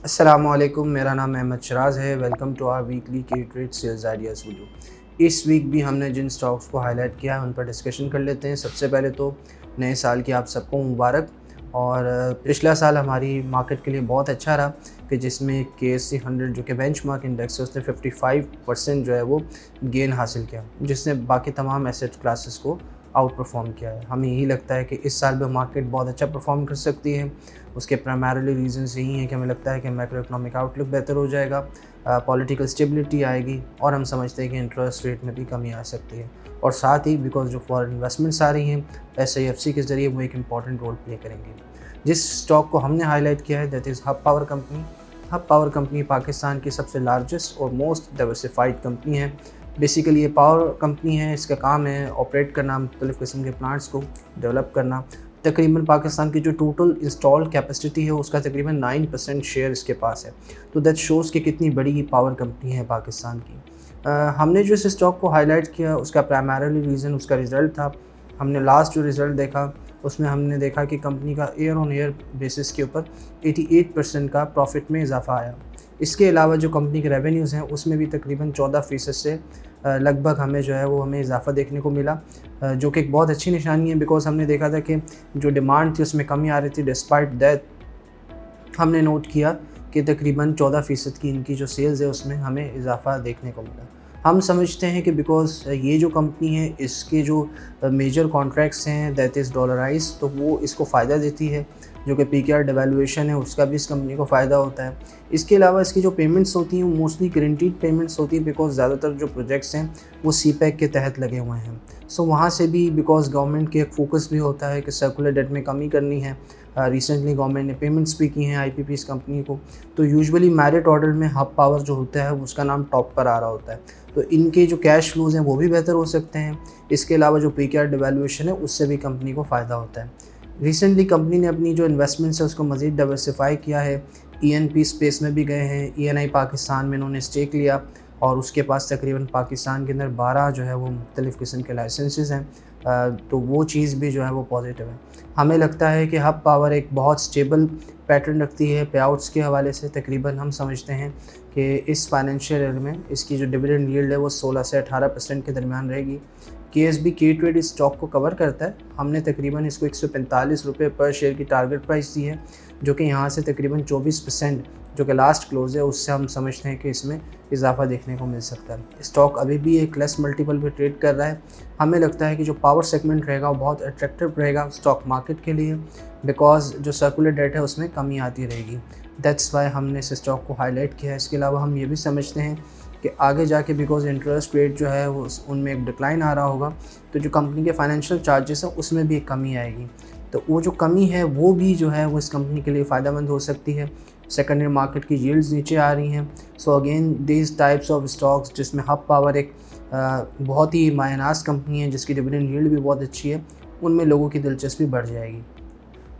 अस्सलामुअलैकुम, मेरा नाम अहमद शराज है। वेलकम टू आवर वीकली की ट्रेड सेल्स आइडियाज़ वीडियो। इस वीक भी हमने जिन स्टॉक्स को हाईलाइट किया है उन पर डिस्कशन कर लेते हैं। सबसे पहले तो नए साल की आप सबको मुबारक। और पिछला साल हमारी मार्केट के लिए बहुत अच्छा रहा कि जिसमें KSE 100 जो कि बेंचमार्क इंडेक्स है उसने 55% जो है वो गेन हासिल किया, जिसने बाकी तमाम एसेट क्लासेस को आउट परफॉर्म किया है। हमें यही लगता है कि इस साल भी मार्केट बहुत अच्छा परफॉर्म कर सकती है। उसके प्राइमरीली रीजंस यही हैं कि हमें लगता है कि मैक्रो इकोनॉमिक आउटलुक बेहतर हो जाएगा, पॉलिटिकल स्टेबिलिटी आएगी और हम समझते हैं कि इंटरेस्ट रेट में भी कमी आ सकती है। और साथ ही बिकॉज जो फॉरेन इन्वेस्टमेंट्स आ रही हैं SIFC के ज़रिए वो एक इम्पॉर्टेंट रोल प्ले करेंगे। जिस स्टॉक को हमने हाईलाइट किया है that is hub power company. Hub power company Pakistan की सबसे लार्जेस्ट और मोस्ट डाइवर्सिफाइड कंपनी है। बेसिकली ये पावर कंपनी है, इसका काम है ऑपरेट करना, मुख्तलिफ़ किस्म के प्लांट्स को डेवलप करना। तकरीबन पाकिस्तान की जो टोटल इंस्टॉल कैपेसिटी है उसका तकरीबन 9% शेयर इसके पास है। तो दैट शोज़ कि कितनी बड़ी पावर कंपनी है पाकिस्तान की। हमने जो इस स्टॉक को हाईलाइट किया उसका प्राइमरीली रीज़न उसका रिज़ल्ट था। हमने लास्ट जो रिज़ल्ट देखा उसमें हमने देखा कि कंपनी का ईयर ऑन ईयर बेसिस के ऊपर 88% का प्रॉफिट में इजाफा आया। इसके अलावा जो कंपनी के रेवेन्यूज़ हैं उसमें भी तकरीबन 14% से लगभग हमें जो है वो हमें इजाफा देखने को मिला, जो कि एक बहुत अच्छी निशानी है। बिकॉज़ हमने देखा था कि जो डिमांड थी उसमें कमी आ रही थी। डिस्पाइट दैट हमने नोट किया कि तकरीबन 14% की इनकी जो सेल्स है उसमें हमें इजाफा देखने को मिला। हम समझते हैं कि बिकॉज़ ये जो कंपनी है इसके जो मेजर कॉन्ट्रैक्ट्स हैं दैट इज़ डॉलराइज, तो वो इसको फ़ायदा देती है। जो कि PKR डिवैल्यूएशन है उसका भी इस कंपनी को फ़ायदा होता है। इसके अलावा इसकी जो पेमेंट्स होती हैं वो मोस्टली गारंटीड पेमेंट्स होती है बिकॉज़ ज़्यादातर जो प्रोजेक्ट्स हैं वो CPEC के तहत लगे हुए हैं। सो वहाँ से भी बिकॉज़ गवर्नमेंट के एक फ़ोकस भी होता है कि सर्कुलर डेट में कमी करनी है। रिसेंटली गवर्नमेंट ने पेमेंट्स भी की हैं IPPs कंपनी को। तो यूजुअली मेरिट ऑर्डर में हब पावर जो होता है उसका नाम टॉप पर आ रहा होता है। तो इनके जो कैश फ्लोज़ हैं वो भी बेहतर हो सकते हैं। इसके अलावा जो PKR डिवैल्यूएशन है उससे भी कंपनी को फ़ायदा होता है। रिसेंटली कंपनी ने अपनी जो इन्वेस्टमेंट्स है उसको मज़ीद डाइवर्सिफाई किया है। ENP स्पेस में भी गए हैं। ENI पाकिस्तान में इन्होंने स्टेक लिया और उसके पास तकरीबन पाकिस्तान के अंदर 12 जो है वो मुख्तलिफ़ किस्म के लाइसेंसेस हैं। तो वो चीज़ भी जो है वो पॉजिटिव है। हमें लगता है कि हब पावर एक बहुत स्टेबल पैटर्न रखती है पे-आउट्स के हवाले से। तकरीबन हम समझते हैं कि इस फाइनेंशियल ईयर में इसकी जो डिविडेंड यील्ड है वो 16 से 18% के दरमियान रहेगी। KSB की ट्रेड इस स्टॉक को कवर करता है। हमने तकरीबन इसको 145 रुपये पर शेयर की टारगेट प्राइस दी है, जो कि यहाँ से तकरीबन 24% जो कि लास्ट क्लोज है उससे हम समझते हैं कि इसमें इजाफा देखने को मिल सकता है। स्टॉक अभी भी एक लेस मल्टीपल पे ट्रेड कर रहा है। हमें लगता है कि जो पावर सेगमेंट रहेगा वो बहुत अट्रैक्टिव रहेगा स्टॉक मार्केट के लिए बिकॉज जो सर्कुलर डेट है उसमें कमी आती रहेगी। दैट्स वाई हमने इस स्टॉक को हाईलाइट किया है। इसके अलावा हम ये भी समझते हैं कि आगे जाके बिकॉज इंटरेस्ट रेट जो है वो उनमें एक डिक्लाइन आ रहा होगा, तो जो कंपनी के फाइनेंशियल चार्जेस हैं उसमें भी एक कमी आएगी। तो वो जो कमी है वो भी जो है वो इस कंपनी के लिए फ़ायदेमंद हो सकती है। सेकेंडरी मार्केट की यील्ड्स नीचे आ रही हैं। So again these types of stocks जिसमें हब पावर एक बहुत ही मायनास कंपनी है जिसकी डिविडेंड यील्ड भी बहुत अच्छी है, उनमें लोगों की दिलचस्पी बढ़ जाएगी।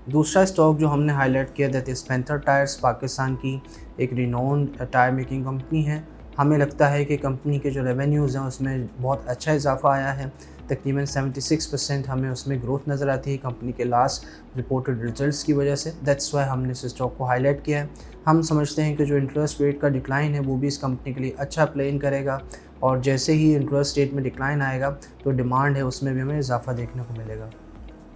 दूसरा स्टॉक जो हमने हाईलाइट किया that is panther tyres, Pakistan की एक रिनोन्ड टायर मेकिंग कंपनी है। हमें लगता है कि कंपनी के जो रेवेन्यूज़ हैं उसमें बहुत अच्छा इजाफा आया है। तकरीबन 76% हमें उसमें ग्रोथ नज़र आती है कंपनी के लास्ट रिपोर्टेड रिजल्ट्स की वजह से। दैट्स वाई हमने इस स्टॉक को हाईलाइट किया है। हम समझते हैं कि जो इंटरेस्ट रेट का डिक्लाइन है वो भी इस कंपनी के लिए अच्छा प्ले इन करेगा और जैसे ही इंटरेस्ट रेट में डिक्लाइन आएगा तो डिमांड है उसमें भी हमें इजाफा देखने को मिलेगा।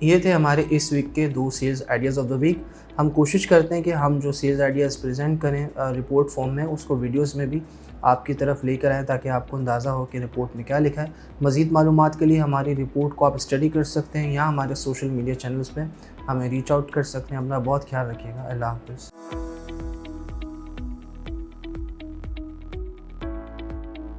ये थे हमारे इस वीक के 2 sales ideas of the week. हम कोशिश करते हैं कि हम जो सेल्स आइडियाज़ प्रेजेंट करें रिपोर्ट फॉर्म में उसको वीडियोस में भी आपकी तरफ लेकर आएँ ताकि आपको अंदाज़ा हो कि रिपोर्ट में क्या लिखा है। मज़ीद मालूमात के लिए हमारी रिपोर्ट को आप स्टडी कर सकते हैं या हमारे सोशल मीडिया चैनल्स पे हमें रीच आउट कर सकते हैं। अपना बहुत ख्याल रखिएगा। अल्लाह हाफ़िज़।